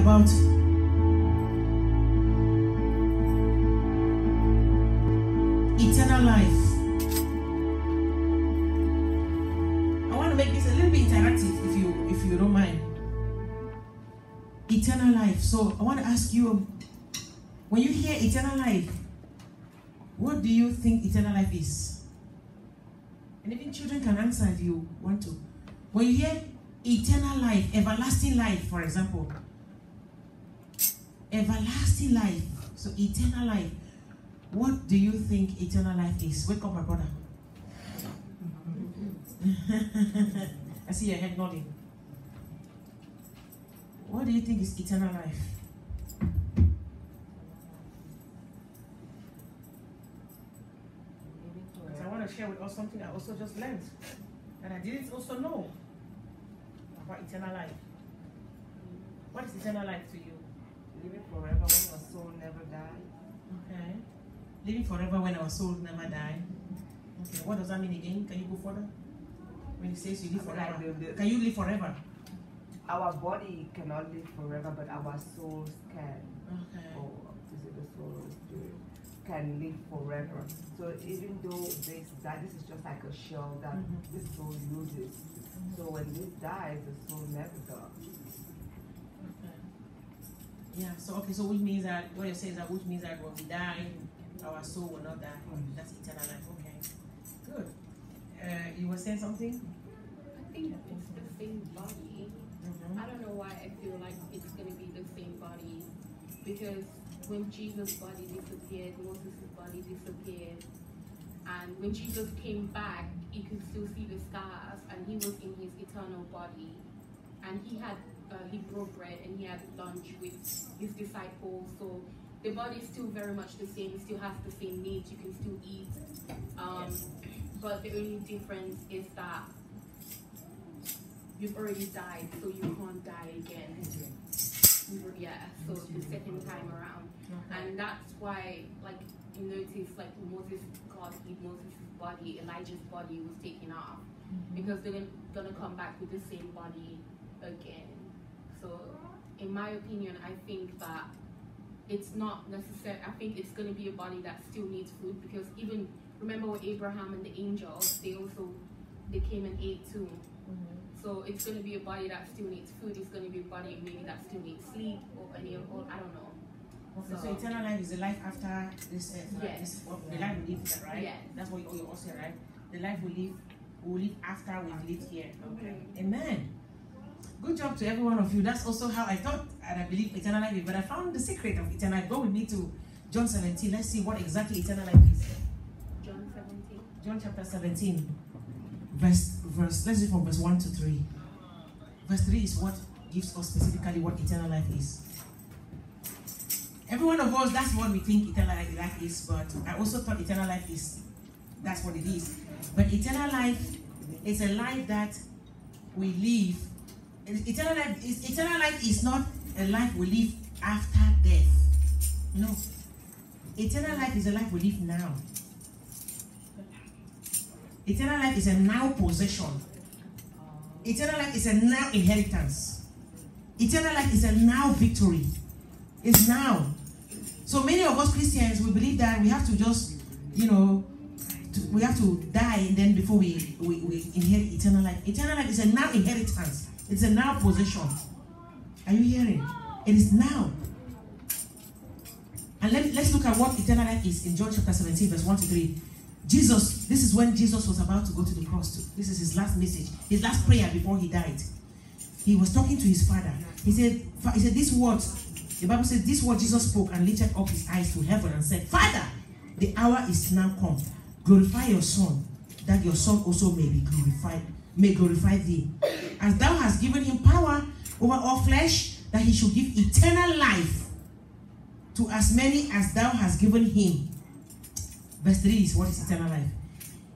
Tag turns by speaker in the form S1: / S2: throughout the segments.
S1: about eternal life. I want to make this a little bit interactive if you don't mind. Eternal life. So I want to ask you, when you hear eternal life, what do you think eternal life is? And even children can answer if you want to. When you hear eternal life, everlasting life, for example. Everlasting life. So eternal life. What do you think eternal life is? Wake up, my brother. I see your head nodding. What do you think is eternal life? I want to share with us something I also just learned, and I didn't also know about eternal life. What is eternal life to you?
S2: Living forever when your soul never dies.
S1: Okay. Living forever when our soul never die. Okay. What does that mean again? Can you go further? When it says you live forever, can you live forever?
S2: Our body cannot live forever, but our souls can.
S1: Okay.
S2: Or is it the soul or the spirit? Can live forever. So even though this is just like a shell that this soul loses. So when this dies, the soul never does.
S1: Okay. Yeah. So okay. So which means that what you're saying is that which means that when we die, our soul will not die. That's eternal life. Okay. Good. You were saying something?
S3: I think it's the same body. I don't know why I feel like it's going to be the same body, because when Jesus' body disappeared, Moses' body disappeared, and when Jesus came back, you could still see the scars, and he was in his eternal body, and he broke bread and he had lunch with his disciples. So the body is still very much the same. It still has the same needs. You can still eat, but the only difference is that you've already died, so you can't die again. So the second time around. And that's why, like, you notice, like, God hid Moses' body, Elijah's body was taken off. Because they're gonna come back with the same body again. So, in my opinion, I think that it's not necessary. I think it's gonna be a body that still needs food, because even, remember with Abraham and the angels, they came and ate too. So it's going to be a body that still needs food. It's going to be a body maybe that still needs sleep or I don't know.
S1: Okay, so eternal life is the life after this earth, right?
S3: Yes.
S1: The life we live, right?
S3: Yes.
S1: That's what you also say, right? The life we live after we've lived here.
S3: Okay.
S1: Amen. Good job to every one of you. That's also how I thought and I believe eternal life is. But I found the secret of eternal life. Go with me to John 17. Let's see what exactly eternal life is.
S3: John 17.
S1: John chapter 17. Let's read from verse 1 to 3. Verse 3 is what gives us specifically what eternal life is. Every one of us, that's what we think eternal life is, but I also thought eternal life is, that's what it is. But eternal life is a life that we live. Eternal life is not a life we live after death. No. Eternal life is a life we live now. Eternal life is a now possession. Eternal life is a now inheritance. Eternal life is a now victory. It's now. So many of us Christians, we believe that we have to just, we have to die and then before we inherit eternal life. Eternal life is a now inheritance. It's a now possession. Are you hearing? It is now. And let's look at what eternal life is in John chapter 17, verse 1 to 3. This is when Jesus was about to go to the cross. This is his last message, his last prayer before he died. He was talking to his Father. He said these words, the Bible says, this word Jesus spoke and lifted up his eyes to heaven and said, Father, the hour is now come. Glorify your Son, that your Son also may glorify thee. As thou hast given him power over all flesh, that he should give eternal life to as many as thou hast given him. Verse 3 is what is eternal life.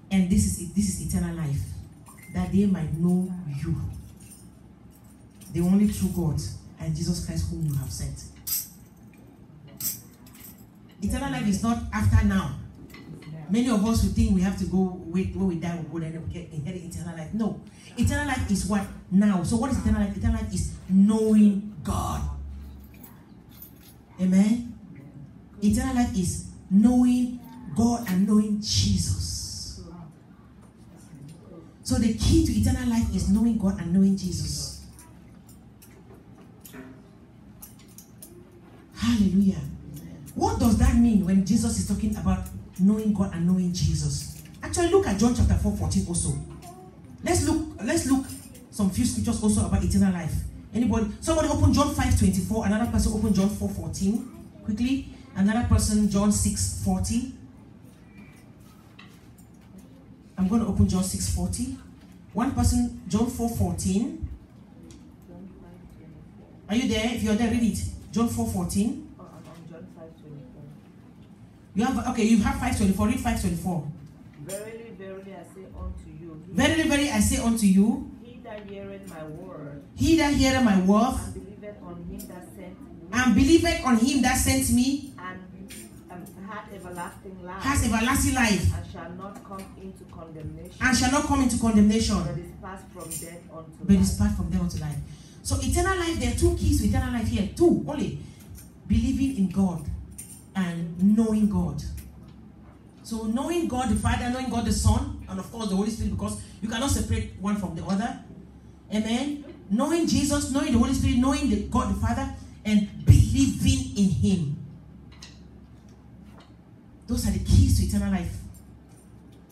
S1: And this is eternal life, that they might know you, the only true God, and Jesus Christ whom you have sent. Eternal life is not after now. Many of us would think we have to go wait when we die, we'll go and we inherit eternal life. No. Eternal life is what? Now. So what is eternal life? Eternal life is knowing God. Amen. Eternal life is knowing God and knowing Jesus. So the key to eternal life is knowing God and knowing Jesus. Hallelujah. What does that mean when Jesus is talking about knowing God and knowing Jesus? Actually, look at John chapter 4:14 also. Let's look some few scriptures also about eternal life. Anybody? Somebody open John 5:24. Another person open John 4:14. Quickly. Another person John 6:40. I'm going to open John 6:40. One person John 4:14. Are you there? If you're there, read it. John 4:14.
S2: John 5:24.
S1: You have 5:24. Read 5:24.
S2: Verily, verily, I say unto you.
S1: Verily, verily, I say unto you.
S2: He that heareth my word.
S1: He that heareth my word.
S2: And believeth on him that sent me.
S1: And believeth on him that sent me.
S2: And hath everlasting life.
S1: Has everlasting life.
S2: And shall not come into condemnation.
S1: And shall not come into condemnation.
S2: But is passed from death unto
S1: But
S2: life.
S1: is passed from death unto life. So eternal life, there are two keys to eternal life here. Two only. Believing in God and knowing God. So knowing God the Father, knowing God the Son, and of course the Holy Spirit, because you cannot separate one from the other. Amen. Knowing Jesus, knowing the Holy Spirit, knowing God the Father, and believing in Him. Those are the keys to eternal life.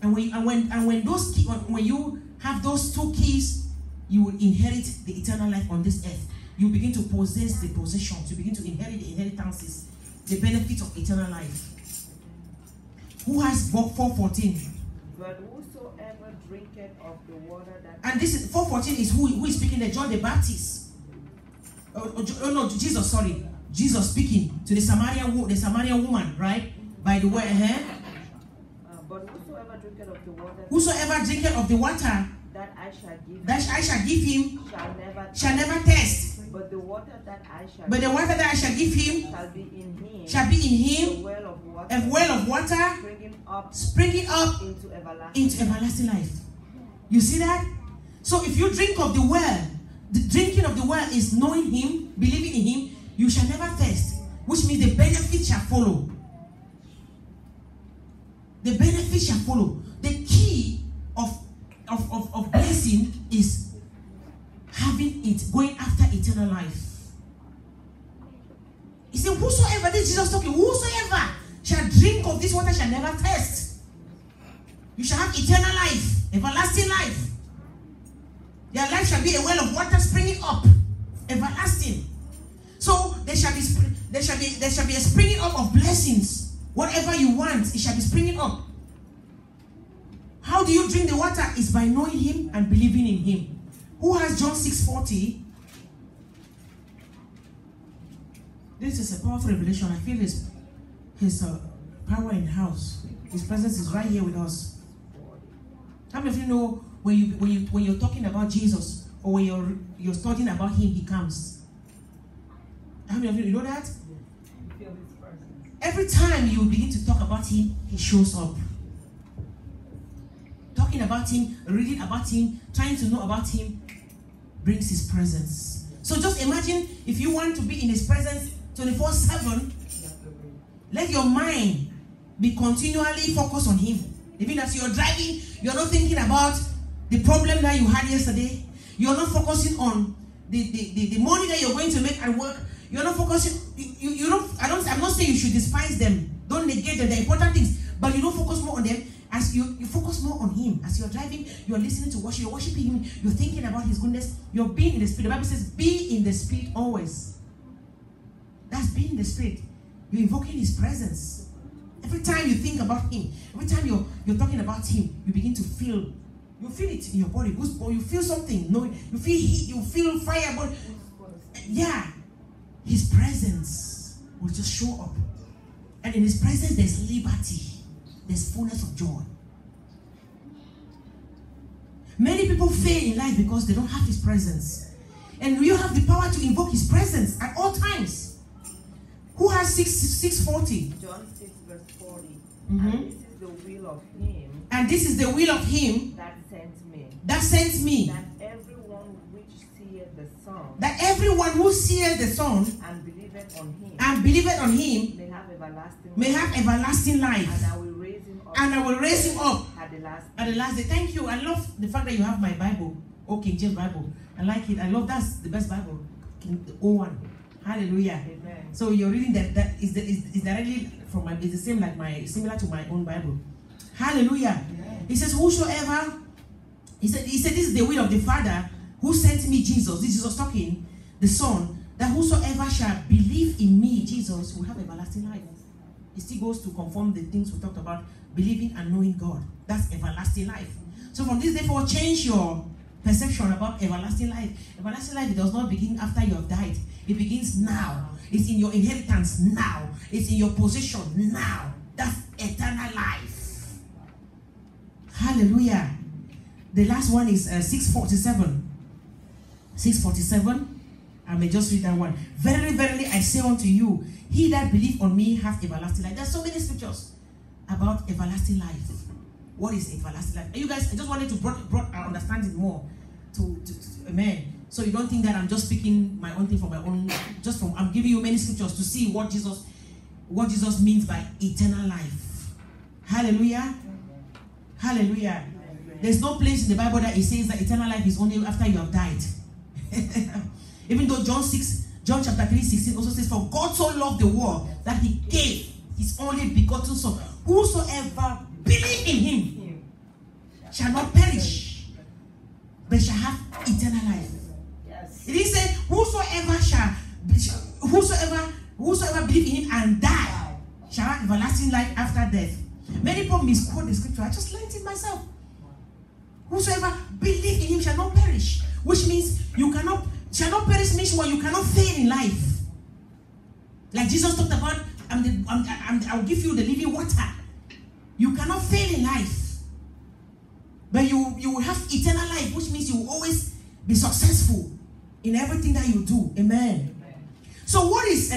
S1: And when you have those two keys, you will inherit the eternal life on this earth. You begin to possess the possessions. You begin to inherit the inheritances, the benefits of eternal life. Who has 4:14?
S2: But whosoever drinketh of the water that...
S1: And this is 4:14 is who is speaking there? John the Baptist. Oh no, Jesus, sorry. Jesus speaking to the Samaritan woman, right? By the way,
S2: but whosoever drinketh of the water...
S1: Whosoever drinketh of the water
S2: that I
S1: shall give him shall never thirst.
S2: But the water that
S1: I shall give him
S2: shall be in
S1: him
S2: a well of water
S1: springing up into everlasting life. You see that? So if you drink of the well, the drinking of the well is knowing Him, believing in Him, you shall never thirst, which means the benefit shall follow. The benefit shall follow. The key of blessing is having it, going after eternal life. He said, whosoever, this is Jesus talking, whosoever shall drink of this water shall never thirst. You shall have eternal life, everlasting life. Their life shall be a well of water springing up, everlasting. So there shall be a springing up of blessings. Whatever you want, it shall be springing up. How do you drink the water? Is by knowing Him and believing in Him. Who has John 6:40? This is a powerful revelation. I feel His power in the house. His presence is right here with us. How many of you know when you're talking about Jesus or when you're studying about Him, He comes? How many of you know that? Every time you begin to talk about Him, He shows up. Talking about Him, reading about Him, trying to know about Him brings His presence. So just imagine if you want to be in His presence 24/7, let your mind be continually focused on Him. Even as you're driving, you're not thinking about the problem that you had yesterday. You're not focusing on the money that you're going to make at work. You're not focusing. I'm not saying you should despise them. Don't negate them. They're important things, but you don't focus more on them. As you focus more on Him. As you're driving, you're listening to worship. You're worshiping Him. You're thinking about His goodness. You're being in the Spirit. The Bible says, "Be in the Spirit always." That's being in the Spirit. You're invoking His presence. Every time you think about Him, every time you're talking about Him, you begin to feel. You feel it in your body. Or you feel something. No, you feel heat. You feel fire. But yeah, His presence will just show up. And in His presence, there's liberty. There's fullness of joy. Many people fail in life because they don't have His presence. And you have the power to invoke His presence at all times. Who has 6:40?
S2: John 6:40.
S1: Mm-hmm.
S2: And this is the will of Him
S1: And this is the will of Him
S2: that sent me.
S1: that sent me.
S2: That everyone which seeth the Son
S1: that everyone who seeth the Son
S2: and believeth on him
S1: may
S2: have everlasting life.
S1: life.
S2: And I will raise him up
S1: At the
S2: at
S1: last day. Thank you. I love the fact that you have my Bible. King James Bible. I like it. I love that's the best Bible. The old one. Hallelujah.
S2: Amen.
S1: So you're reading that is directly from my, it's the same like similar to my own Bible. Hallelujah.
S2: Amen.
S1: He says, whosoever, he said this is the will of the Father who sent me, Jesus. This is Jesus talking, the Son, that whosoever shall believe in me, Jesus, will have everlasting life. It still goes to confirm the things we talked about, believing and knowing God. That's everlasting life. So from this day forward, change your perception about everlasting life. Everlasting life, it does not begin after you have died. It begins now. It's in your inheritance now. It's in your possession now. That's eternal life. Hallelujah. The last one is 647. 647. I may just read that one. Verily, verily, I say unto you, he that believe on me hath everlasting life. There's so many scriptures about everlasting life. What is everlasting life? And you guys, I just wanted to brought our understanding more to amen. So you don't think that I'm just speaking my own thing from my own, I'm giving you many scriptures to see what Jesus means by eternal life. Hallelujah. Hallelujah. There's no place in the Bible that it says that eternal life is only after you have died. Even though John chapter 3:16 also says, for God so loved the world that he gave his only begotten Son. Whosoever believe in him shall not perish, but shall have eternal life. Yes. It is said, whosoever believe in him and die shall have everlasting life after death. Many people misquote the scripture. I just learned it myself. Whosoever believe in him shall not perish, which means shall not perish means what? You cannot fail in life. Like Jesus talked about, I'll give you the living water. You cannot fail in life. But you will have eternal life, which means you will always be successful in everything that you do. Amen. So what is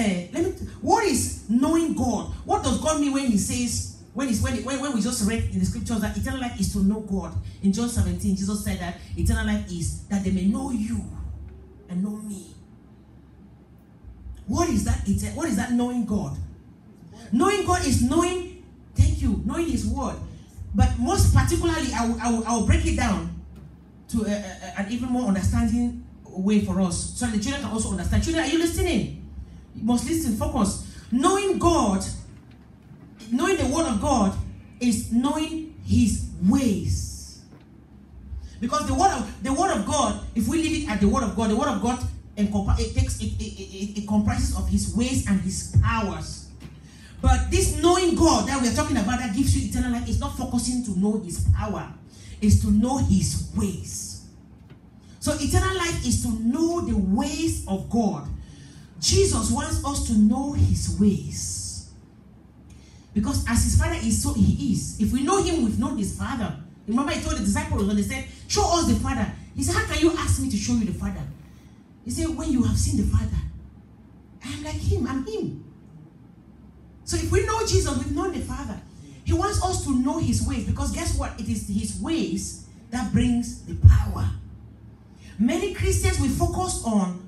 S1: knowing God? What does God mean when he says, when we just read in the scriptures that eternal life is to know God? In John 17, Jesus said that eternal life is that they may know you and know me. What is that? What is that knowing God? Knowing God is knowing, knowing his word. But most particularly, I will break it down to an even more understanding way for us, so that the children can also understand. Children, are you listening? You must listen, focus. Knowing God, knowing the word of God is knowing his ways. Because the word of God, if we leave it at the word of God, the word of God it comprises of his ways and his powers. But this knowing God that we are talking about that gives you eternal life is not focusing to know his power. It's to know his ways. So eternal life is to know the ways of God. Jesus wants us to know his ways. Because as his Father is, so he is. If we know him, we've known his Father. Remember he told the disciples when they said, show us the Father. He said, how can you ask me to show you the Father? He said, when you have seen the Father, I am like him, I'm him. So if we know Jesus, we've known the Father. He wants us to know his ways, because guess what? It is his ways that brings the power. Many Christians,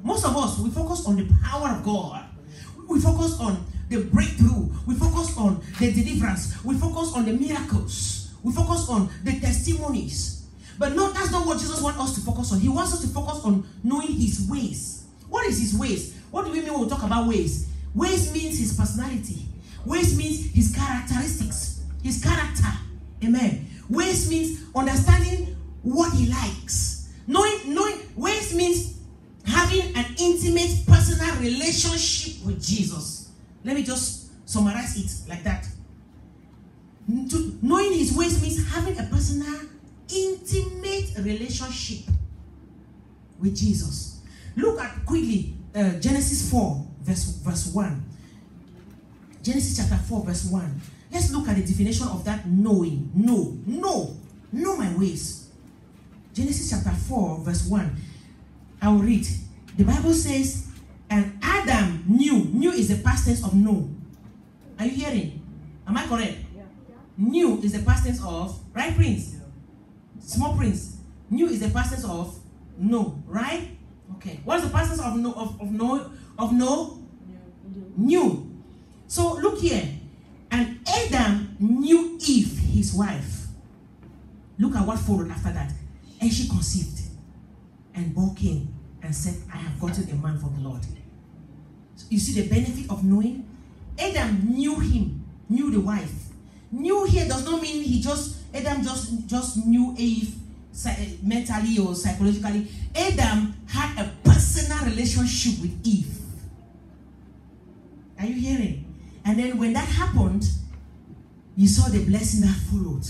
S1: most of us, we focus on the power of God. We focus on the breakthrough. We focus on the deliverance. We focus on the miracles. We focus on the testimonies. But no, that's not what Jesus wants us to focus on. He wants us to focus on knowing his ways. What is his ways? What do we mean when we talk about ways? Ways means his personality. Ways means his characteristics. His character. Amen. Ways means understanding what he likes. Knowing ways means having an intimate personal relationship with Jesus. Let me just summarize it like that. Knowing his ways means having a personal, intimate relationship with Jesus. Look at quickly Genesis 4 verse 1. Genesis chapter 4 verse 1. Let's look at the definition of that knowing. Know my ways. Genesis chapter 4 verse 1. I will read. The Bible says, and Adam knew. Knew is the past tense of know. Are you hearing? Am I correct?
S2: Yeah.
S1: Knew is the past tense of, right, Prince? Small Prince. Knew is the past tense of know, right? Okay. What's the past tense of know? Knew. So look here. And Adam knew Eve, his wife. Look at what followed after that. And she conceived and bore Cain and said, I have gotten a man from the Lord. So you see the benefit of knowing? Adam knew him, knew the wife. Knew here does not mean Adam just knew Eve mentally or psychologically. Adam had a personal relationship with Eve. Are you hearing? And then when that happened, you saw the blessing that followed.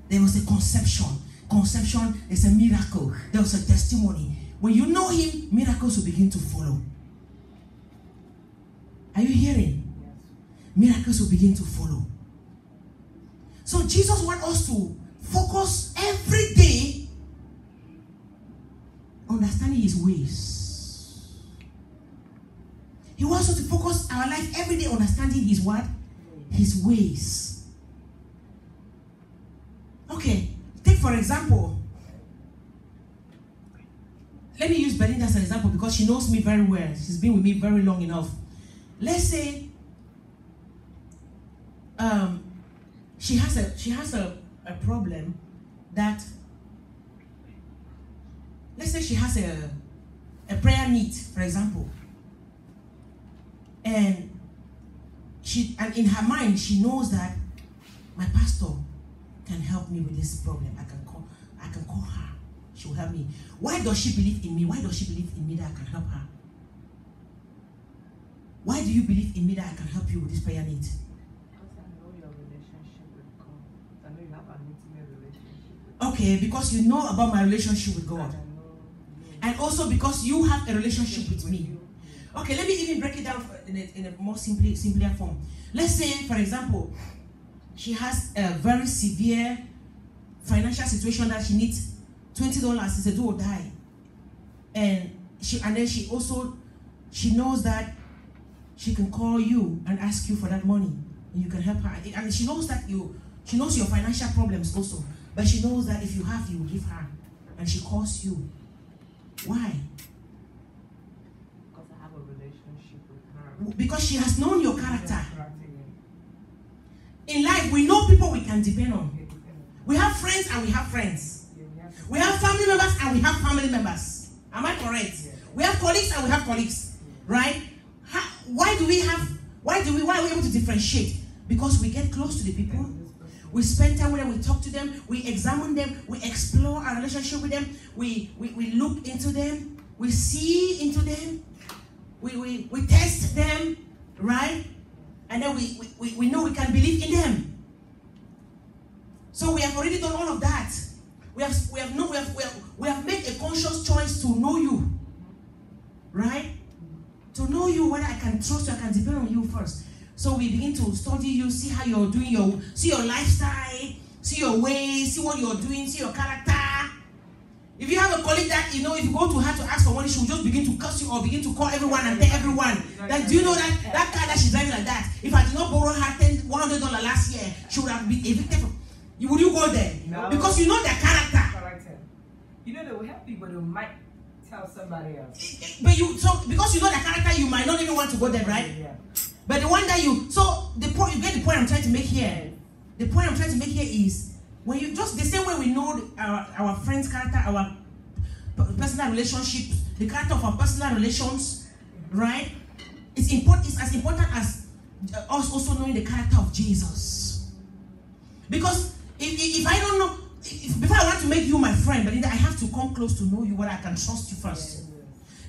S1: There was a conception. Conception is a miracle. There was a testimony. When you know him, miracles will begin to follow. Are you hearing?
S2: Yes.
S1: Miracles will begin to follow. So Jesus wants us to focus every day understanding his ways. He wants us to focus our life every day understanding his what? His ways. Okay, take for example, let me use Belinda as an example because she knows me very well. She's been with me very long enough. Let's say she has a problem that, let's say she has a prayer need, for example, and in her mind she knows that my pastor can help me with this problem. I can call her. She will help me. Why does she believe in me? Why does she believe in me that I can help her? Why do you believe in me that I can help you with this prayer need?
S2: Because I know your relationship with God. I know you have an intimate relationship with God.
S1: Okay, because you know about my relationship with God.
S2: And I know you.
S1: And also because you have a relationship with me. Okay, let me even break it down in a more simpler form. Let's say, for example, she has a very severe financial situation that she needs $20. It's a do or die. And then she knows that she can call you and ask you for that money. And you can help her. And she knows that she knows your financial problems also. But she knows that if you have, you will give her. And she calls you. Why?
S2: Because I have a relationship with her.
S1: Because she has known your character. In life, we know people we can depend on. We have friends and we have friends. We have family members and we have family members. Am I correct? We have colleagues and we have colleagues. Right? Why are we able to differentiate? Because we get close to the people. We spend time with them, we talk to them, we examine them, we explore our relationship with them, we look into them, we see into them, we test them, right? And then we know we can believe in them. So we have already done all of that. We have made a conscious choice to know you. Right? To know you, whether I can trust you, I can depend on you first. So we begin to study you, see how you're doing, see your lifestyle, see your ways, see what you're doing, see your character. If you have a colleague that, if you go to her to ask for money, she will just begin to curse you or begin to call everyone and tell everyone that, do you know that car that she's driving like that, if I did not borrow her $100 last year, she would have been evicted from. Would you go there?
S2: No.
S1: Because you know their character.
S2: You know they will help you, but they might tell somebody else.
S1: Because you know their character, you might not even want to go there, right?
S2: Yeah.
S1: But the one that you get the point I'm trying to make here. The point I'm trying to make here is when you just the same way we know our friend's character, our personal relationships, the character of our personal relations, right? It's important. It's as important as us also knowing the character of Jesus. Because if I don't know, before I want to make you my friend, but I have to come close to know you, whether I can trust you first.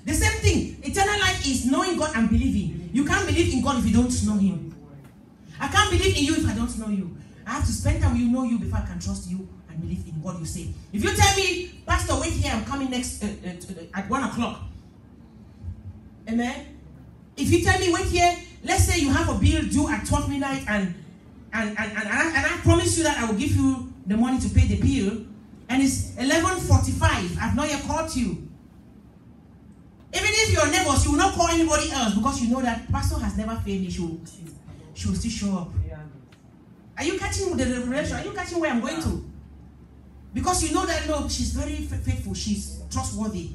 S1: The same thing. Eternal life is knowing God and believing. You can't believe in God if you don't know Him. I can't believe in you if I don't know you. I have to spend time with you, know you, before I can trust you and believe in what you say. If you tell me, Pastor, wait here, I'm coming next at 1 o'clock. Amen? If you tell me, wait here, let's say you have a bill due at 12 midnight and I promise you that I will give you the money to pay the bill, and it's 11:45, I've not yet called you. Even if you're neighbors, you will not call anybody else because you know that Pastor has never failed me. She will still show up. Are you catching the revelation? Are you catching where I'm going to? Because you know that, no, she's very faithful. She's trustworthy.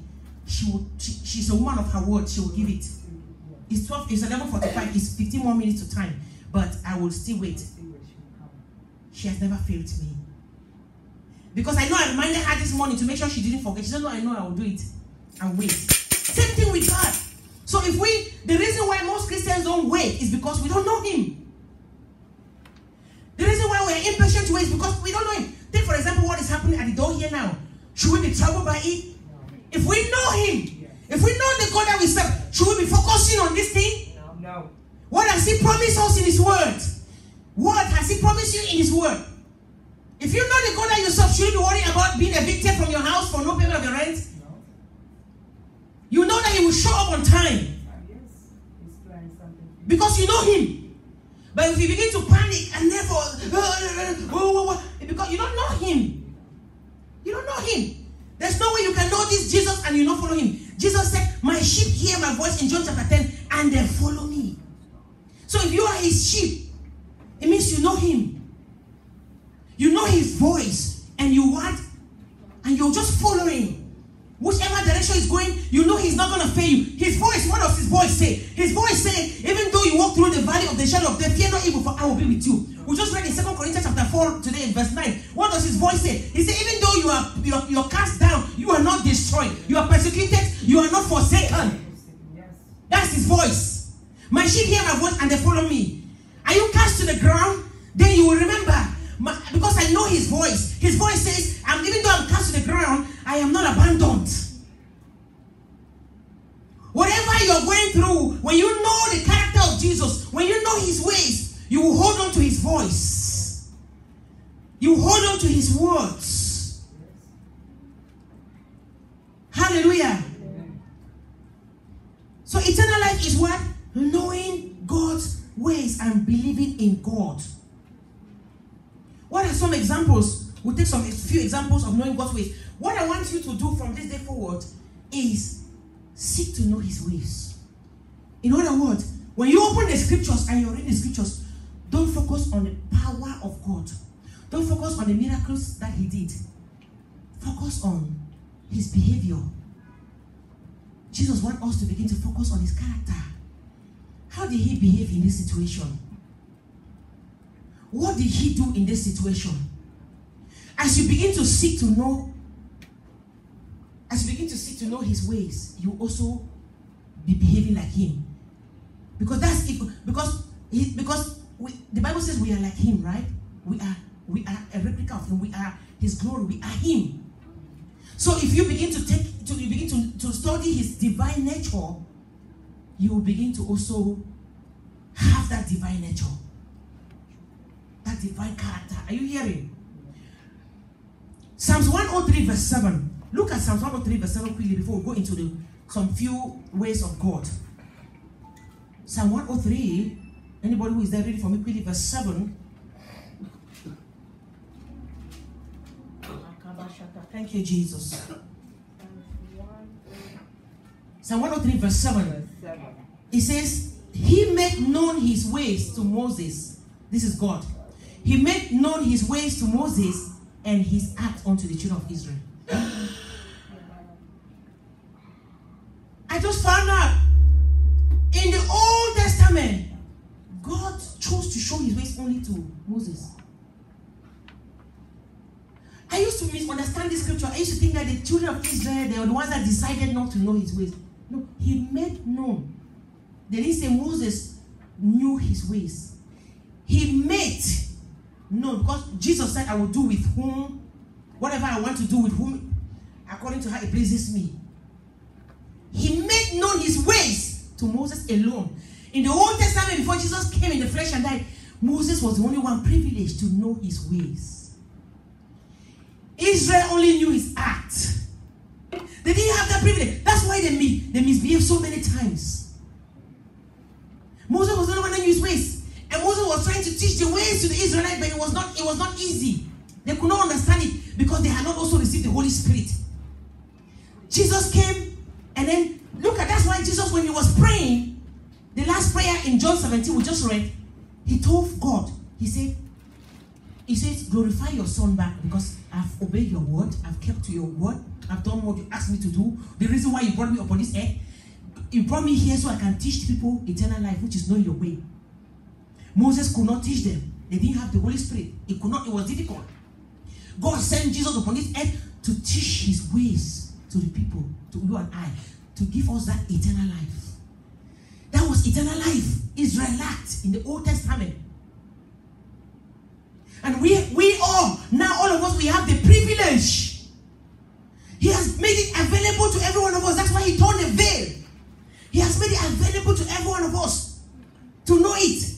S1: she's a woman of her word. She will give it. It's 11:45. It's 15 more minutes to time. But I will still wait. She has never failed me. Because I know I reminded her this morning to make sure she didn't forget. She said, no, I know I will do it. And wait. Same thing with God. So the reason why most Christians don't wait is because we don't know Him. The reason why we are impatient to wait is because we don't know Him. Take for example what is happening at the door here now. Should we be troubled by it? If we know Him, if we know the God that we serve, should we be focusing on this thing?
S2: No.
S1: What has He promised us in His word? What has He promised you in His word? If you know the God that you serve, should you be worried about being evicted from your house for no payment of your rent?
S2: No.
S1: You know that He will show up on time.
S2: Yes. He's planning something.
S1: Because you know Him. But if you begin to panic and therefore, because you don't know Him. You don't know Him. There's no way you can know this Jesus and you not follow Him. Jesus said, my sheep hear my voice in John chapter 10 and they follow me. So if you are His sheep, it means you know Him. You know His voice and you what? And you're just following. Whichever direction He's going, you know He's not going to fail you. His voice, what does His voice say? His voice said, even though you walk through the valley of the shadow of death, fear not evil, for I will be with you. We just read in 2 Corinthians chapter 4 today in verse 9. What does His voice say? He said, even though you are cast down, you are not destroyed. You are persecuted, you are not forsaken. That's His voice. My sheep hear my voice and they follow me. Are you cast to the ground? Then you will remember. Because I know His voice. His voice says, even though I'm cast to the ground, I am not abandoned. Whatever you're going through, when you know the character of Jesus, when you know His ways, you will hold on to His voice. You hold on to His words. Hallelujah. So eternal life is what? Knowing God's ways and believing in God. What are some examples? We'll take a few examples of knowing God's ways. What I want you to do from this day forward is seek to know His ways. In other words, when you open the scriptures and you're reading the scriptures, don't focus on the power of God. Don't focus on the miracles that He did. Focus on His behavior. Jesus wants us to begin to focus on His character. How did He behave in this situation? What did He do in this situation? As you begin to seek to know, His ways, you also be behaving like Him. Because the Bible says we are like Him, right? We are a replica of Him. We are His glory. We are Him. So if you begin to study His divine nature, you will begin to also have that divine nature. That divine character. Are you hearing? Psalms 103 verse 7. Look at Psalms 103 verse 7 quickly before we go into some few ways of God. Psalm 103. Anybody who is there ready for me quickly? Verse 7. Thank you, Jesus. Psalm 103 verse 7. It says, He made known His ways to Moses. This is God. He made known His ways to Moses and His acts unto the children of Israel. I just found out in the Old Testament, God chose to show His ways only to Moses. I used to misunderstand this scripture. I used to think that the children of Israel, they were the ones that decided not to know His ways. No, He made known. They didn't say Moses knew His ways. He made known, because Jesus said, I will do with whom, whatever I want to do with whom, according to how it pleases me. He made known His ways to Moses alone. In the Old Testament, before Jesus came in the flesh and died, Moses was the only one privileged to know His ways. Israel only knew His act. They didn't have that privilege. That's why they misbehaved so many times. Moses was the only one that knew His ways. And Moses was trying to teach the ways to the Israelites, but it was not easy. They could not understand it because they had not also received the Holy Spirit. Jesus came, and then look at, that's why Jesus, when He was praying, the last prayer in John 17 we just read, He told God, He says, glorify your Son back because I've obeyed your word, I've kept to your word. I've done what you asked me to do. The reason why you brought me upon this earth, you brought me here so I can teach people eternal life, which is knowing your way. Moses could not teach them. They didn't have the Holy Spirit. It was difficult. God sent Jesus upon this earth to teach his ways to the people, to you and I, to give us that eternal life. That was eternal life. Israel lacked in the Old Testament. And we all, now all of us, we have the privilege. He has made it available to every one of us. That's why he torn the veil. He has made it available to every one of us to know it.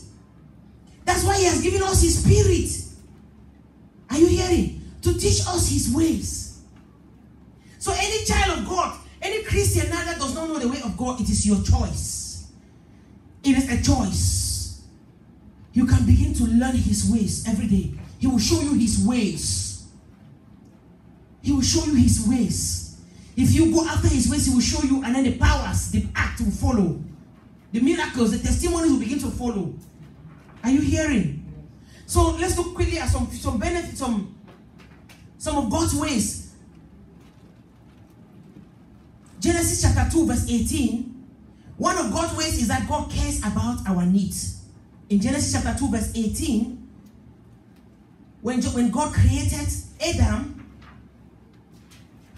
S1: That's why he has given us his spirit. Are you hearing? To teach us his ways. So any child of God, any Christian now that does not know the way of God, it is your choice. It is a choice. You can begin to learn his ways every day. He will show you his ways. He will show you his ways. If you go after his ways, he will show you, and then the powers, the act will follow. The miracles, the testimonies will begin to follow. Are you hearing? So let's look quickly at some benefits, some of God's ways. Genesis chapter 2 verse 18. One of God's ways is that God cares about our needs. In Genesis chapter 2 verse 18, when God created Adam,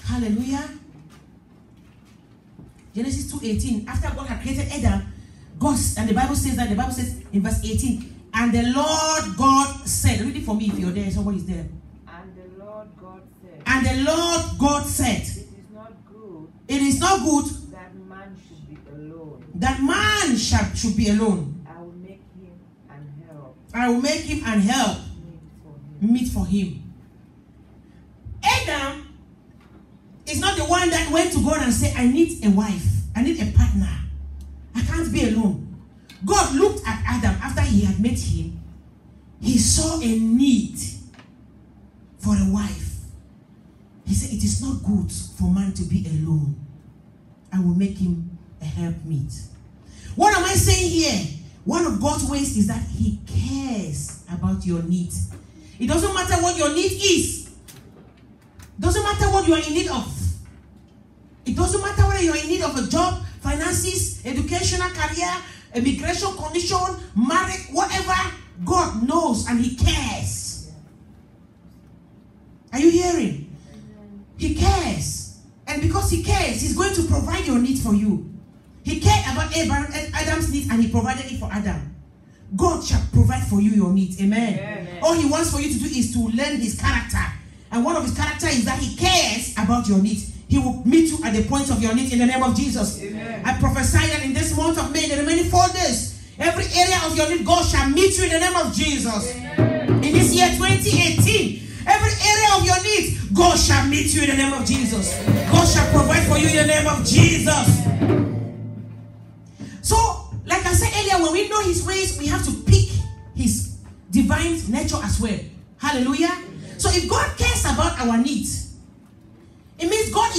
S1: hallelujah. Genesis 2:18. After God had created Adam, and the Bible says in verse 18, and the Lord God said, read it for me if you're there, somebody's there.
S2: And the Lord God said.
S1: And the Lord God said, it is not good
S2: that man should be alone.
S1: That man should be alone.
S2: I will make him an help.
S1: I will make him an help meet for him. Adam is not the one that went to God and said, I need a wife. I need a partner. I can't be alone. God looked at Adam after he had met him. He saw a need for a wife. He said, it is not good for man to be alone. I will make him a helpmeet. What am I saying here? One of God's ways is that he cares about your needs. It doesn't matter what your need is. It doesn't matter what you are in need of. It doesn't matter whether you are in need of a job, finances, educational career, immigration condition, marriage, whatever. God knows and he cares. Are you hearing? He cares. And because he cares, he's going to provide your need for you. He cared about Adam's needs and he provided it for Adam. God shall provide for you your needs. Amen. Amen. All he wants for you to do is to learn his character. And one of his character is that he cares about your needs. He will meet you at the point of your need in the name of Jesus. Amen. I prophesy that in this month of May, the remaining 4 days, every area of your need, God shall meet you in the name of Jesus. Amen. In this year 2018, every area of your needs, God shall meet you in the name of Jesus. God shall provide for you in the name of Jesus. So, like I said earlier, when we know his ways, we have to pick his divine nature as well. Hallelujah. So if God cares about our needs, it means God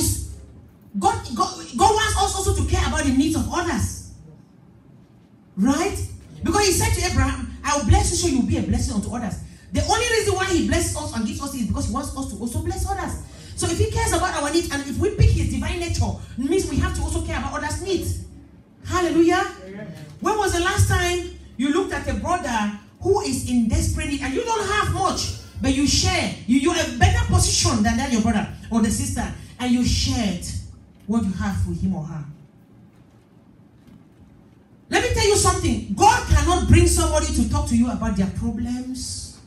S1: wants us also to care about the needs of others. Right? Because he said to Abraham, I will bless you so you will be a blessing unto others. The only reason why he blesses us and gives us is because he wants us to also bless others. So if he cares about our needs and if we pick his divine nature, it means we have to also care about others' needs. Hallelujah. When was the last time you looked at a brother who is in desperate need and you don't have much, but you share, you're a better position than that your brother or the sister, and you shared what you have with him or her? Let me tell you something. God cannot bring somebody to talk to you about their problems,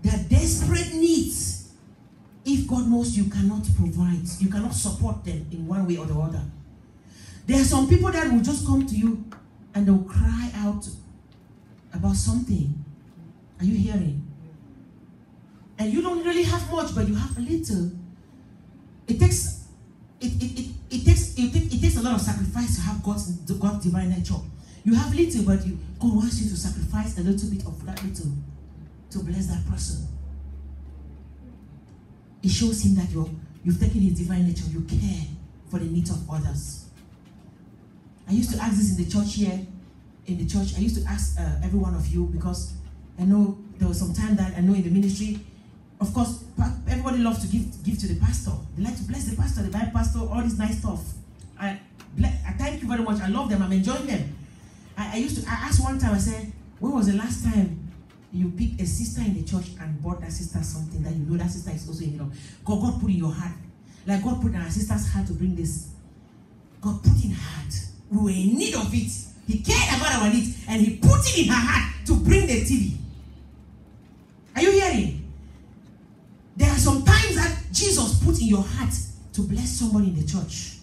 S1: their desperate needs, if God knows you cannot provide, you cannot support them in one way or the other. There are some people that will just come to you and they'll cry out about something. Are you hearing? And you don't really have much, but you have a little. It takes a lot of sacrifice to have God's divine nature. You have little, but God wants you to sacrifice a little bit of that little to bless that person. It shows him that you've taken his divine nature. You care for the needs of others. I used to ask this in the church here. In the church, I used to ask every one of you, because I know there was some time that I know in the ministry, of course, everybody loves to give to the pastor. They like to bless the pastor. They buy pastor all this nice stuff. I thank you very much. I love them. I'm enjoying them. I asked one time, I said, when was the last time you picked a sister in the church and bought that sister something that you know that sister is also in love? God put in your heart. Like God put in our sister's heart to bring this. God put in her heart. We were in need of it. He cared about our needs and he put it in her heart to bring the TV. Are you hearing? There are some times that Jesus put in your heart to bless somebody in the church.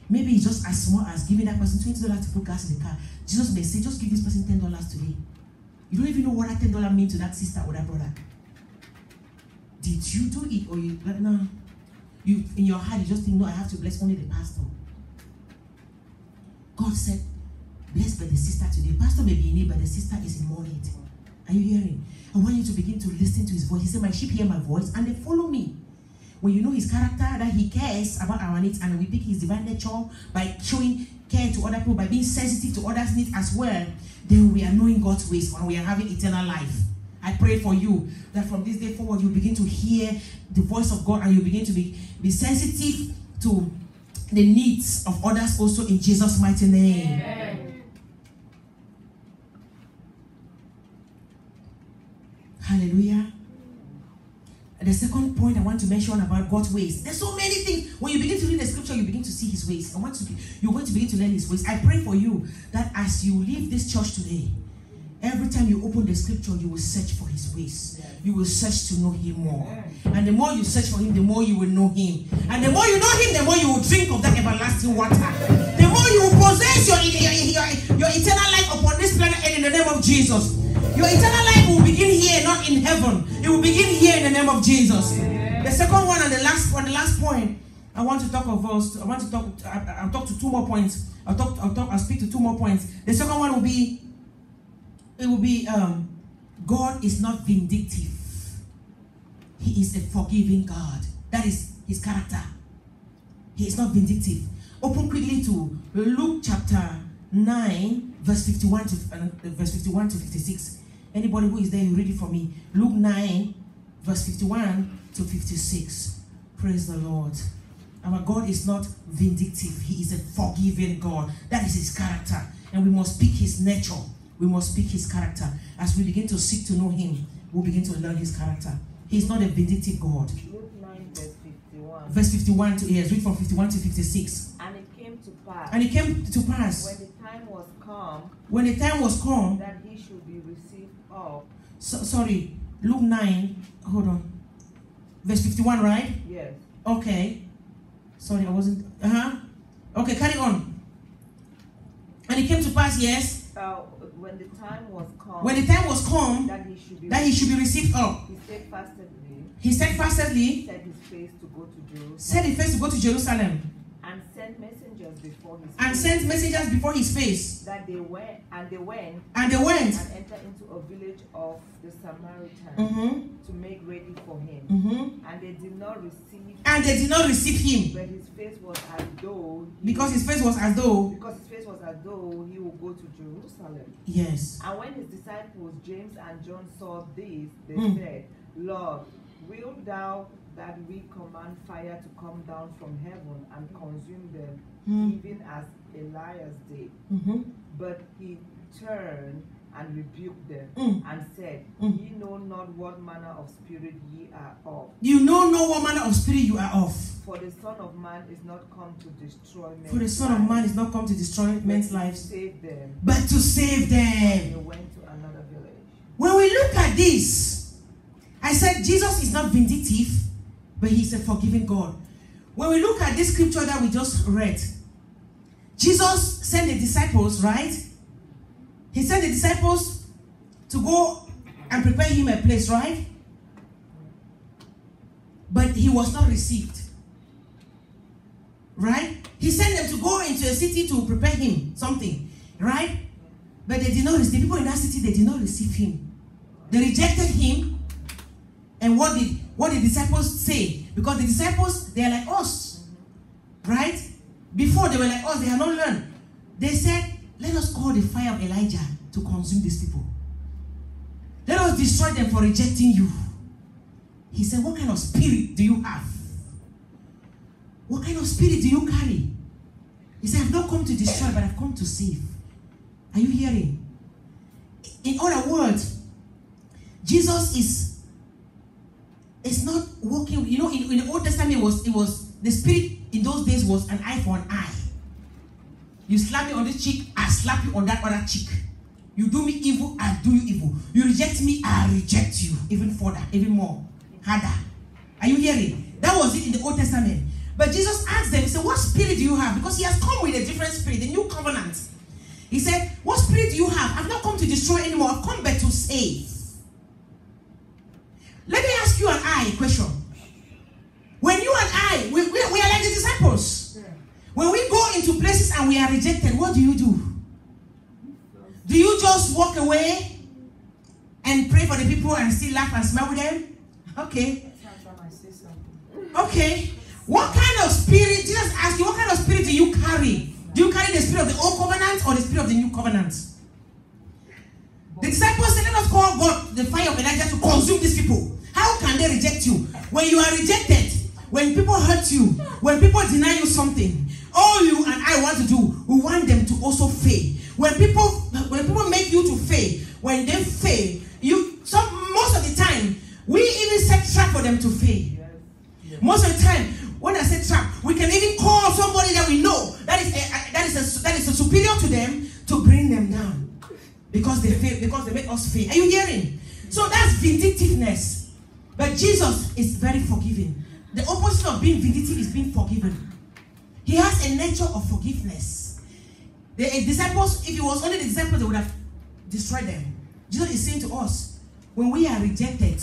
S1: Maybe it's just as small as giving that person $20 to put gas in the car. Jesus may say, just give this person $10 today. You don't even know what that $10 means to that sister or that brother. Did you do it or you like no? You in your heart you just think, no, I have to bless only the pastor. God said, bless by the sister today. Pastor may be in need, but the sister is in more need. Are you hearing? I want you to begin to listen to his voice. He said, my sheep hear my voice and they follow me. When you know his character, that he cares about our needs, and we pick his divine nature by showing care to other people, by being sensitive to others' needs as well, then we are knowing God's ways and we are having eternal life. I pray for you that from this day forward, you begin to hear the voice of God and you begin to be sensitive to the needs of others also in Jesus' mighty name. Amen. Hallelujah. The second point I want to mention about God's ways. There's so many things. When you begin to read the scripture, you begin to see his ways. You're going to begin to learn his ways. I pray for you that as you leave this church today, every time you open the scripture, you will search for his ways. Yes. You will search to know him more. Yes. And the more you search for him, the more you will know him. And the more you know him, the more you will drink of that everlasting water. The more you will possess your eternal life upon this planet and in the name of Jesus. Your eternal life will begin here, not in heaven. It will begin here in the name of Jesus. The second one and the last point, I want to talk of us. I'll talk to two more points. I'll speak to two more points. The second one will be, God is not vindictive. He is a forgiving God. That is his character. He is not vindictive. Open quickly to Luke chapter 9, verse 51 to 56. Anybody who is there, you read it for me. Luke 9, verse 51 to 56. Praise the Lord. Our God is not vindictive. He is a forgiving God. That is his character. And we must speak his nature. We must speak his character. As we begin to seek to know him, we'll begin to learn his character. He is not a vindictive God.
S2: Luke 9, verse 51.
S1: Verse 51 to, yes, read from 51 to 56.
S2: And it came to pass.
S1: And it came to pass.
S2: When the time was come.
S1: When the time was come.
S2: That he should be received up.
S1: Sorry, Luke 9, hold on. Verse 51, right?
S2: Yes.
S1: Okay. Sorry, I wasn't. Okay, carry on. And it came to pass, yes.
S2: When the time was come.
S1: When the time was come.
S2: That he should be received
S1: up.
S2: He steadfastly.
S1: Set
S2: his face to go to Jerusalem.
S1: Set his face to go to Jerusalem.
S2: And sent messengers before his face.
S1: And sent messengers before his face.
S2: That they went. And
S1: entered
S2: into a village of the Samaritans to make ready for him. And they did not receive him. But his face was as though his face was as though he would go to Jerusalem.
S1: Yes.
S2: And when his disciples James and John saw this, they said, Lord, wilt thou that we command fire to come down from heaven and consume them, even as Elias did? But he turned and rebuked them and said, Ye know not what manner of spirit ye are of.
S1: You know not what manner of spirit you are of.
S2: For the Son of Man is not come to destroy men's lives.
S1: For the Son of Man is not come to destroy men's lives.
S2: Save them.
S1: But to save them.
S2: And they went to another village.
S1: When we look at this, I said Jesus is not vindictive, but he's a forgiving God. When we look at this scripture that we just read, Jesus sent the disciples, right? He sent the disciples to go and prepare him a place, right? But he was not received. Right? He sent them to go into a city to prepare him something, right? But they did not receive. The people in that city, they did not receive him. They rejected him. And what did the disciples say? Because the disciples, they are like us. Right? Before they were like us, they had not learned. They said, let us call the fire of Elijah to consume these people. Let us destroy them for rejecting you. He said, what kind of spirit do you have? What kind of spirit do you carry? He said, I've not come to destroy, but I've come to save. Are you hearing? In other words, Jesus is not walking. You know, in the Old Testament, it was the spirit in those days was an eye for an eye. You slap me on this cheek, I slap you on that other cheek. You do me evil, I do you evil. You reject me, I reject you. Even further, even more, harder. Are you hearing? That was it in the Old Testament. But Jesus asked them, he said, what spirit do you have? Because he has come with a different spirit, the new covenant. He said, what spirit do you have? I've not come to destroy anymore. I've come back to save. Let me ask you and I a question. When you and I, we are like the disciples. When we go into places and we are rejected, what do? Do you just walk away and pray for the people and still laugh and smile with them? Okay. Okay. What kind of spirit, Jesus asked you, what kind of spirit do you carry? Do you carry the spirit of the old covenant or the spirit of the new covenant? The disciples said, let us call God the fire of Elijah to consume these people. How can they reject you? When you are rejected, when people hurt you, when people deny you something, all you and I want to do, we want them to also fail. When people make you to fail, when they fail, most of the time, we even set trap for them to fail. Yes. Most of the time, when I say trap, we can even call somebody that we know that is a superior to them to bring them down because they fail, because they make us fail. Are you hearing? So that's vindictiveness. But Jesus is very forgiving. The opposite of being vindictive is being forgiven. He has a nature of forgiveness. The disciples, if it was only the disciples, they would have destroyed them. Jesus is saying to us, when we are rejected,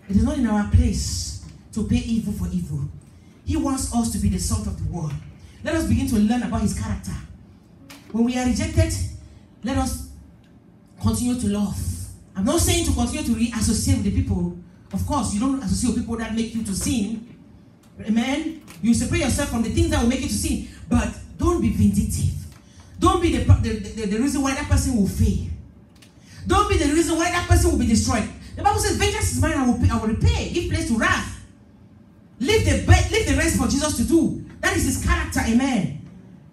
S1: it is not in our place to pay evil for evil. He wants us to be the salt of the world. Let us begin to learn about his character. When we are rejected, let us continue to love. I'm not saying to continue to re-associate with the people. Of course, you don't associate with people that make you to sin. Amen? You separate yourself from the things that will make you to sin. But don't be vindictive. Don't be the reason why that person will fail. Don't be the reason why that person will be destroyed. The Bible says, vengeance is mine, I will repay. Give place to wrath. Leave the rest for Jesus to do. That is his character, amen.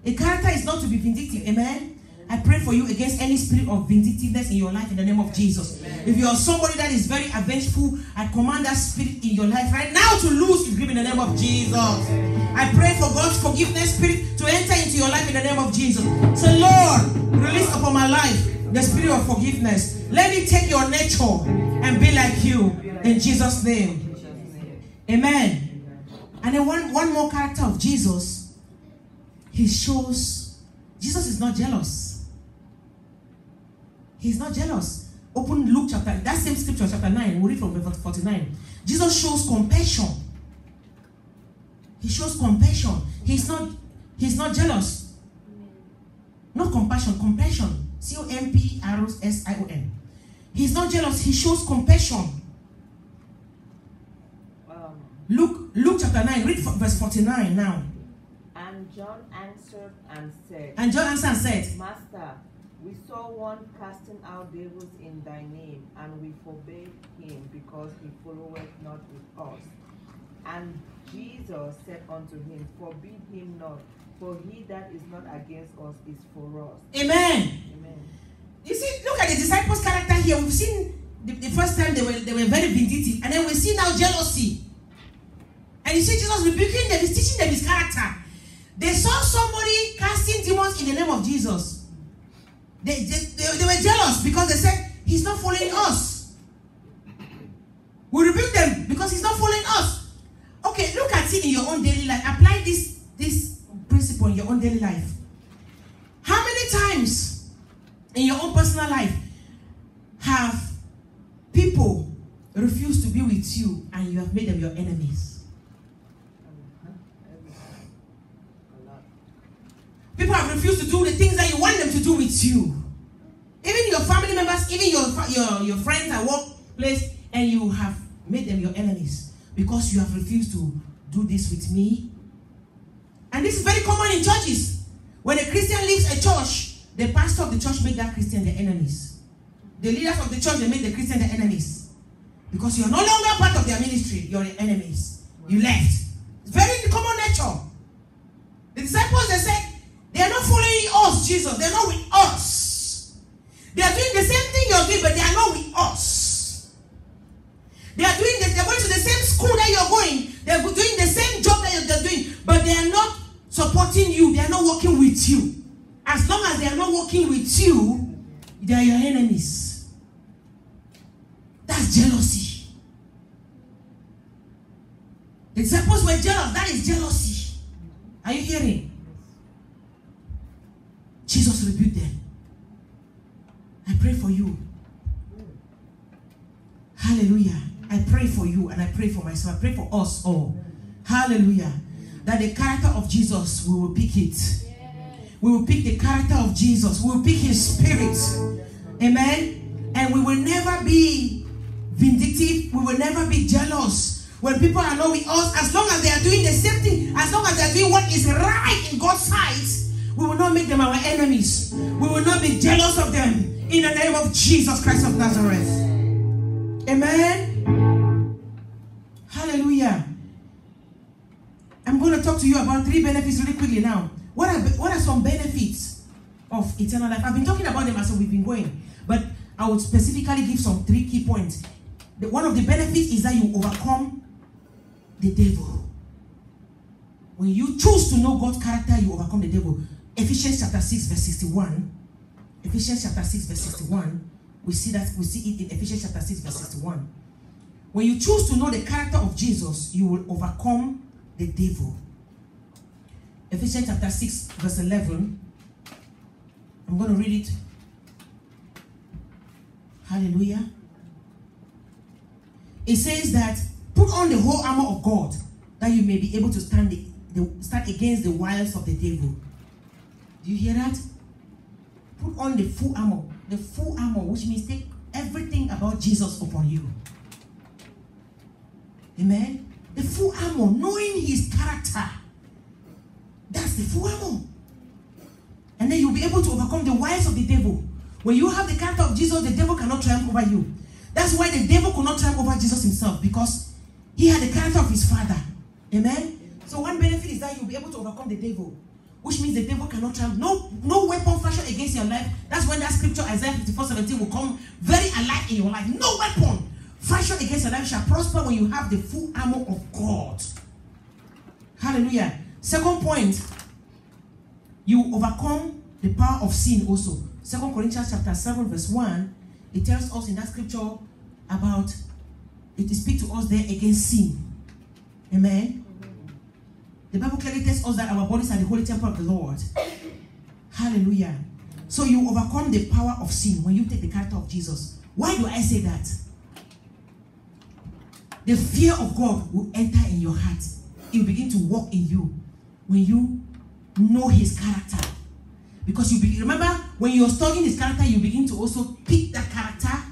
S1: A character is not to be vindictive, amen. I pray for you against any spirit of vindictiveness in your life in the name of Jesus. Amen. If you are somebody that is very avengeful, I command that spirit in your life right now to lose its grip in the name of Jesus. I pray for God's forgiveness spirit to enter into your life in the name of Jesus. So Lord, release upon my life the spirit of forgiveness. Let me take your nature and be like you in Jesus' name. Amen. And then one more character of Jesus. He shows Jesus is not jealous. He's not jealous. Open Luke chapter, that same scripture, chapter 9. We'll read from verse 49. Jesus shows compassion. He shows compassion. He's not jealous. Not compassion, compassion. C-O-M-P-R-S-I-O-N. He's not jealous. He shows compassion. Luke chapter 9. Read verse 49 now.
S2: And John answered and
S1: said,
S2: Master, we saw one casting out devils in thy name, and we forbade him, because he followeth not with us. And Jesus said unto him, Forbid him not, for he that is not against us is for us.
S1: Amen.
S2: Amen.
S1: You see, look at the disciples' character here. We've seen the first time they were very vindictive, and then we see now jealousy. And you see Jesus rebuking them, he's teaching them his character. They saw somebody casting demons in the name of Jesus. They were jealous because they said, he's not following us. We rebuke them because he's not following us. Okay, look at it in your own daily life. Apply this principle in your own daily life. How many times in your own personal life have people refused to be with you and you have made them your enemies? People have refused to do the things that you want them to do with you. Even your family members, even your friends at workplace, and you have made them your enemies because you have refused to do this with me. And this is very common in churches. When a Christian leaves a church, the pastor of the church made that Christian their enemies. The leaders of the church, they made the Christian their enemies. Because you're no longer part of their ministry. You're the enemies. You left. It's very common nature. The disciples, they said, they are not following us, Jesus. They're not with us. They are doing the same thing you're doing, but they are not with us. They're going to the same school that you're going. They're doing the same job that they're doing, but they are not supporting you. They are not working with you. As long as they are not working with you, they are your enemies. That's jealousy. The disciples were jealous. That is jealousy. Are you hearing? Jesus rebuked them. I pray for you. Hallelujah. I pray for you and I pray for myself. I pray for us all. Hallelujah. That the character of Jesus, we will pick it. We will pick the character of Jesus. We will pick his spirit. Amen. And we will never be vindictive. We will never be jealous. When people are not with us, as long as they are doing the same thing, as long as they are doing what is right in God's sight, we will not make them our enemies. We will not be jealous of them. In the name of Jesus Christ of Nazareth. Amen. Hallelujah. I'm going to talk to you about 3 benefits really quickly now. What are some benefits of eternal life? I've been talking about them as we've been going, but I would specifically give some 3 key points. One of the benefits is that you overcome the devil. When you choose to know God's character, you overcome the devil. Ephesians chapter 6 verse 61. Ephesians chapter 6 verse 61. We see it in Ephesians chapter 6 verse 61. When you choose to know the character of Jesus, you will overcome the devil. Ephesians chapter 6 verse 11. I'm going to read it. Hallelujah. It says that put on the whole armor of God, that you may be able to stand against the wiles of the devil. Do you hear that? Put on the full armor. The full armor, which means take everything about Jesus upon you. Amen. The full armor, knowing his character. That's the full armor. And then you'll be able to overcome the wiles of the devil. When you have the character of Jesus, the devil cannot triumph over you. That's why the devil could not triumph over Jesus himself, because he had the character of his Father. Amen. So one benefit is that you'll be able to overcome the devil, which means the devil cannot triumph. No weapon fashioned against your life. That's when that scripture, Isaiah 54:17, will come very alive in your life. No weapon fashioned against your life shall prosper when you have the full armor of God. Hallelujah. Second point, you overcome the power of sin also. 2 Corinthians chapter 7 verse 1, it tells us in that scripture about, it speaks to us there against sin. Amen. The Bible clearly tells us that our bodies are the holy temple of the Lord. Hallelujah. So you overcome the power of sin when you take the character of Jesus. Why do I say that? The fear of God will enter in your heart. It will begin to walk in you when you know his character. Because remember, when you're studying his character, you begin to also pick that character.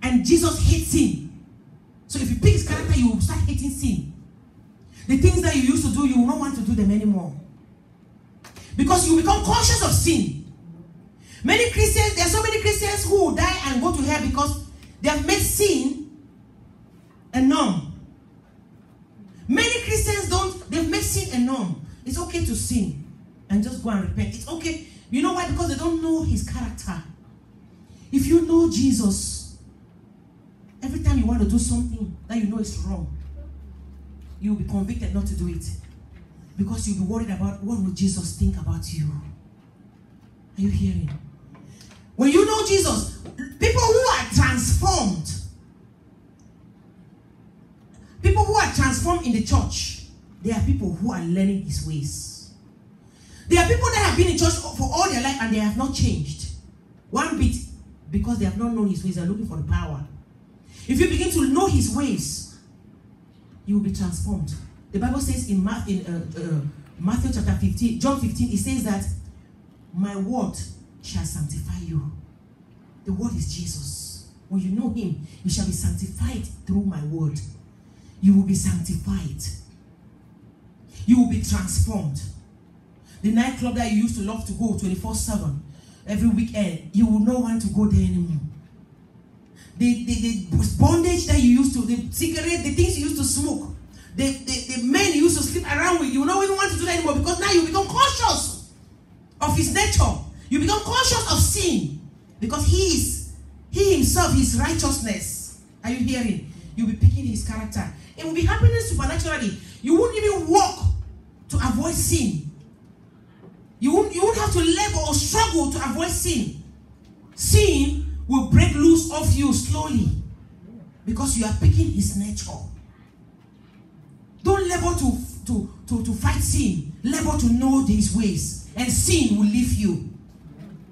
S1: And Jesus hates sin. So if you pick his character, you will start hating sin. The things that you used to do, you will not want to do them anymore. Because you become conscious of sin. There are so many Christians who will die and go to hell because they have made sin a norm. Many Christians they've made sin a norm. It's okay to sin and just go and repent. It's okay. You know why? Because they don't know his character. If you know Jesus, every time you want to do something that you know is wrong, you will be convicted not to do it. Because you'll be worried about what will Jesus think about you. Are you hearing? When you know Jesus, people who are transformed in the church, they are people who are learning his ways. There are people that have been in church for all their life and they have not changed one bit, because they have not known his ways. They are looking for the power. If you begin to know his ways, you will be transformed. The Bible says in Matthew chapter 15, John 15, it says that my word shall sanctify you. The word is Jesus. When you know him, you shall be sanctified through my word. You will be sanctified. You will be transformed. The nightclub that you used to love to go 24/7, every weekend, you will not want to go there anymore. the bondage that you used to, the cigarette, the things you used to smoke, the men you used to sleep around with, you don't even want to do that anymore because now you become conscious of his nature. You become conscious of sin because he himself, his righteousness. Are you hearing? You'll be picking his character. It will be happening supernaturally. You won't even walk to avoid sin. You won't have to labor or struggle to avoid sin. Sin will break loose off you slowly because you are picking his nature. Don't labor to fight sin. Labor to know these ways, and sin will leave you.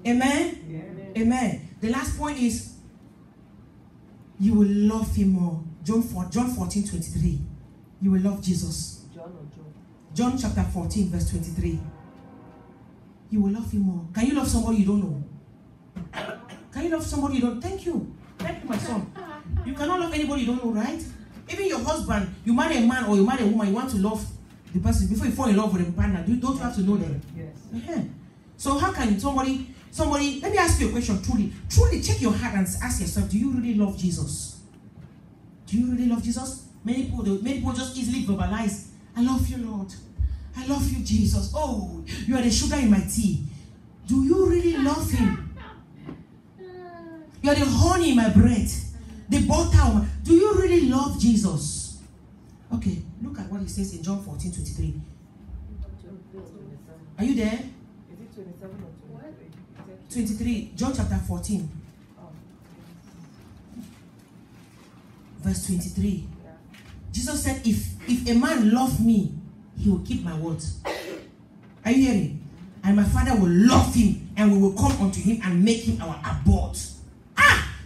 S1: Amen? Yeah. Amen. The last point is you will love him more. John 14:23. You will love Jesus. John chapter 14 verse 23. You will love him more. Can you love somebody you don't know? Can you love somebody you don't? Thank you. Thank you, my son. You cannot love anybody you don't know, right? Even your husband, you marry a man or you marry a woman, you want to love the person before you fall in love with a partner. Don't you have to know them? Yes. So how can somebody, let me ask you a question, truly check your heart and ask yourself, do you really love Jesus? Do you really love Jesus? Many people just easily verbalize, I love you, Lord. I love you, Jesus. Oh, you are the sugar in my tea. Do you really love him? You are the honey in my bread. The butter. Do you really love Jesus? Okay, look at what he says in John 14:23. Are you there?
S2: Is it 27 or 23?
S1: 23. John chapter 14. Verse 23.
S2: Yeah.
S1: Jesus said, if a man love me, he will keep my words. Are you hearing? And my Father will love him, and we will come unto him and make him our abode.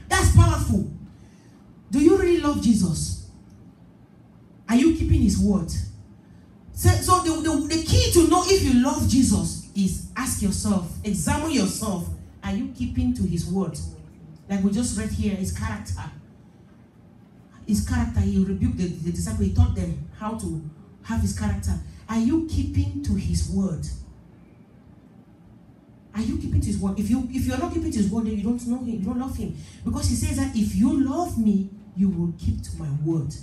S1: That's powerful. Do you really love Jesus? Are you keeping his word? So the key to know if you love Jesus is ask yourself, examine yourself. Are you keeping to his word? Like we just read here, his character. His character, he rebuked the disciples. He taught them how to have his character. Are you keeping to his word? Are you keeping to his word? If you're not keeping to his word, then you don't know him, you don't love him. Because he says that if you love me, you will keep to my word.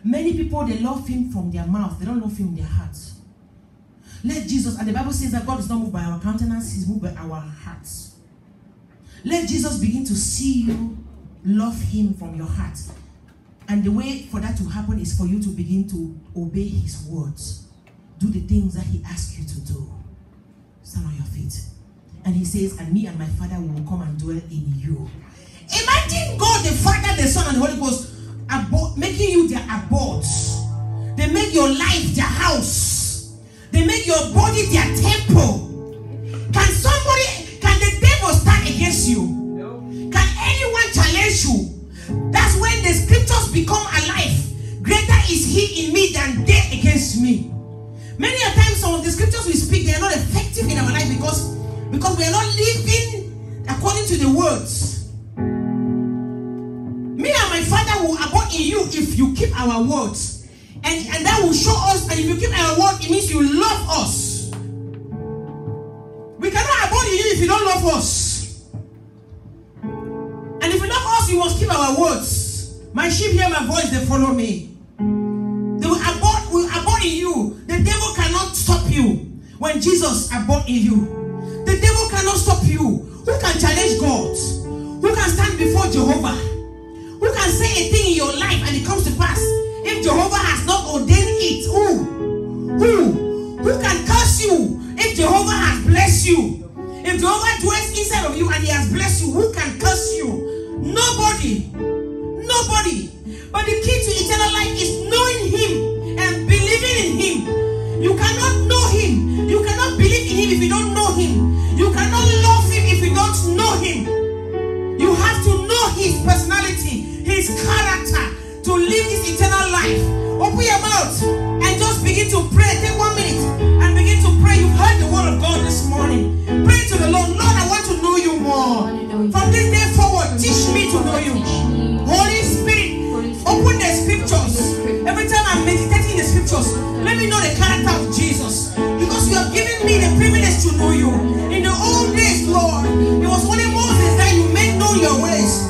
S1: Many people, they love him from their mouth. They don't love him in their hearts. Let Jesus, and the Bible says that God is not moved by our countenance, he's moved by our hearts. Let Jesus begin to see you love him from your heart. And the way for that to happen is for you to begin to obey his words. Do the things that he asks you to do. Stand on your feet. And he says, and me and my Father will come and dwell in you. Imagine God, the Father, the Son, and the Holy Ghost making you their abodes. They make your life their house. They make your body their temple. Can the devil stand against you? No. Can anyone challenge you? That's when the scriptures become alive. Greater is he in me than they against me. Many a times some of the scriptures we speak, they are not effective in our life because we are not living according to the words. Me and my Father will abide in you if you keep our words. And that will show us, and if you keep our word, it means you love us. We cannot abide in you if you don't love us. And if you love us, you must keep our words. My sheep hear my voice, they follow me. They will abide in you. The devil cannot stop you when Jesus abode in you. The devil cannot stop you. Who can challenge God? Who can stand before Jehovah? Who can say a thing in your life and it comes to pass? If Jehovah has not ordained it, who can curse you? If Jehovah has blessed you, if Jehovah dwells inside of you and he has blessed you, who can curse you? Nobody. But the key to eternal life is knowing him and believing in him. You cannot know him. You cannot believe in him if you don't know him. You cannot love him if you don't know him. You have to know his personality, his character, to live this eternal life. Open your mouth and just begin to pray. Take 1 minute and begin to pray. You've heard the word of God this morning. Pray to the Lord. Lord, I want to know you more. From this day forward, teach me to know you. Holy Spirit, open the scriptures. Every time I'm meditating the scriptures, let me know the character of Jesus. Because you have given me the privilege to know you. In the old days, Lord, it was only Moses that you made known your ways.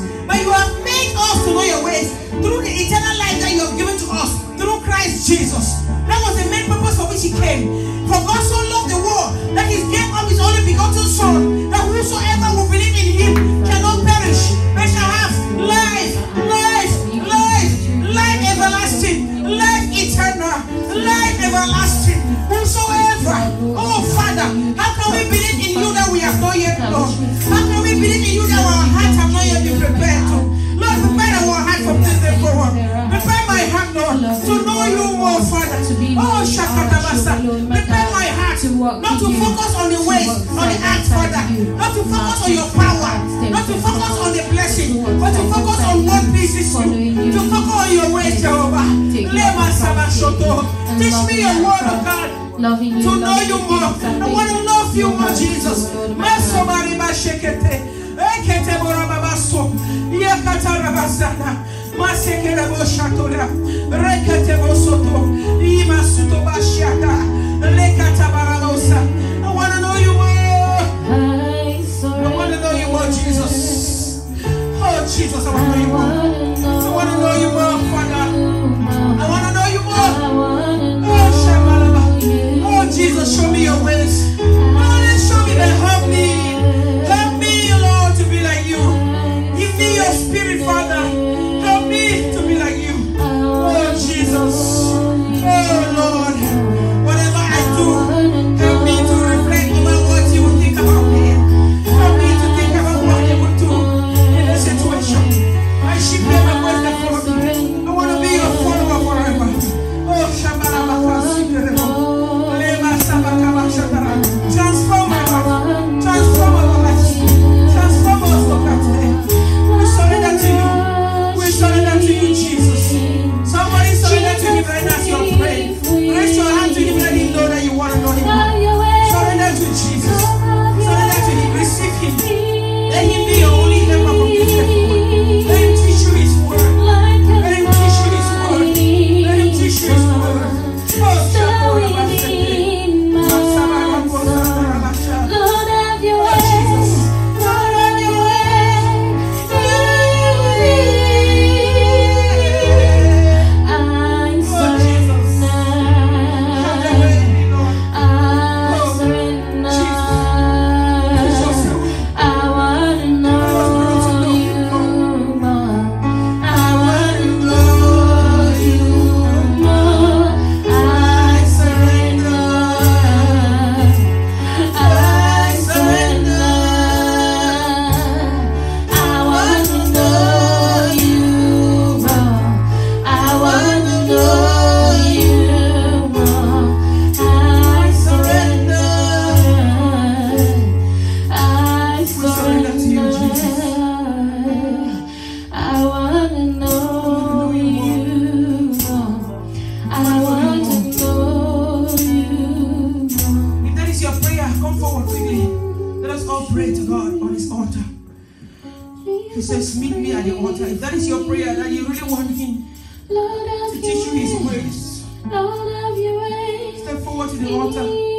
S1: How can we believe in you that our hearts have not yet been prepared to? Lord, prepare our heart from this day forward. Prepare my heart, Lord, to know you more, Father. Oh, Shakatabasa. Prepare my heart not to focus on the ways, on the acts, Father. Not to focus on your power. Not to focus on the blessing. But to focus on what pleases you. To focus on your ways, Jehovah. Lema Sabashoto. Teach me your word, oh God.
S4: Loving you,
S1: To know you more. I want to love you more, Jesus. Masobariba shekete. Ekete borababaso. Yakatarabasana. Masekere boshatora. Rekete bosoto. Imasuto bashiata. Lekata barabosa. I want to know you more. I want to know you more, Jesus. Oh, Jesus, I want to know you more. I want to know you more, Father. I want to know you more. Oh, Shabalaba. Oh, Jesus, show me your ways. Lord, show me that. Help me. Help me, Lord, to be like you. Give me your spirit, Father. Help me to be like you. Oh, Jesus. Oh, Lord. Whatever I do, help me to reflect on what you will think about me. Help me to think about what you will do in a situation. I should never voice that follow me. I want to be your follower forever. Oh, Shabalaba. Transform my life. Transform our lives. Transform us, Lord, today. We surrender to you. We surrender to you, Jesus. Somebody surrender to him right now as you're praying. Raise your hand to him, let him know that you want to know him. Surrender to Jesus. Surrender to him. Receive him. Let him be your only helper from this day forward. Let him teach you his word. Let him teach you his word. Let him teach you his word. Oh,
S4: Lord, have your way. Lord, have your way. I surrender. I surrender. I want to know you more. I want to know you more. I surrender. I surrender. I want to know you more. I want to know you more. I surrender. I surrender to you, Jesus. I want to know you more. I want to know you more.
S1: If that is your prayer, come forward quickly. Let us all pray to God on his altar. He says, meet me at the altar. If that is your prayer, that you really want him
S4: Lord,
S1: to teach you his ways,
S4: Lord, have your way.
S1: step forward to the altar.